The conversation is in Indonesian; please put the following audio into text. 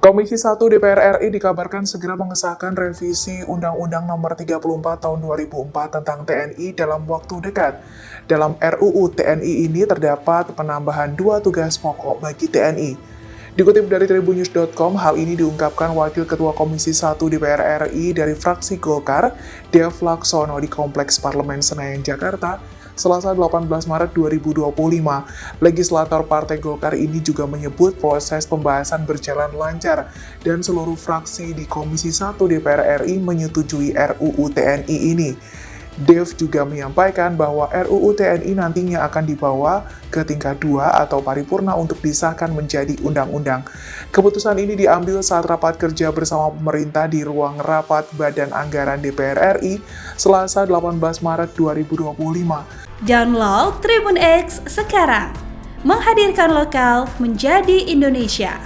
Komisi 1 DPR RI dikabarkan segera mengesahkan revisi Undang-Undang Nomor 34 Tahun 2004 tentang TNI dalam waktu dekat. Dalam RUU TNI ini terdapat penambahan 2 tugas pokok bagi TNI. Dikutip dari tribunnews.com, hal ini diungkapkan Wakil Ketua Komisi 1 DPR RI dari fraksi Golkar, Dev Laksono di Kompleks Parlemen Senayan, Jakarta, Selasa 18 Maret 2025, legislator Partai Golkar ini juga menyebut proses pembahasan berjalan lancar dan seluruh fraksi di Komisi 1 DPR RI menyetujui RUU TNI ini. Dev juga menyampaikan bahwa RUU TNI nantinya akan dibawa ke tingkat 2 atau paripurna untuk disahkan menjadi undang-undang. Keputusan ini diambil saat rapat kerja bersama pemerintah di ruang rapat Badan Anggaran DPR RI Selasa 18 Maret 2025. Download Tribun X sekarang, menghadirkan lokal menjadi Indonesia.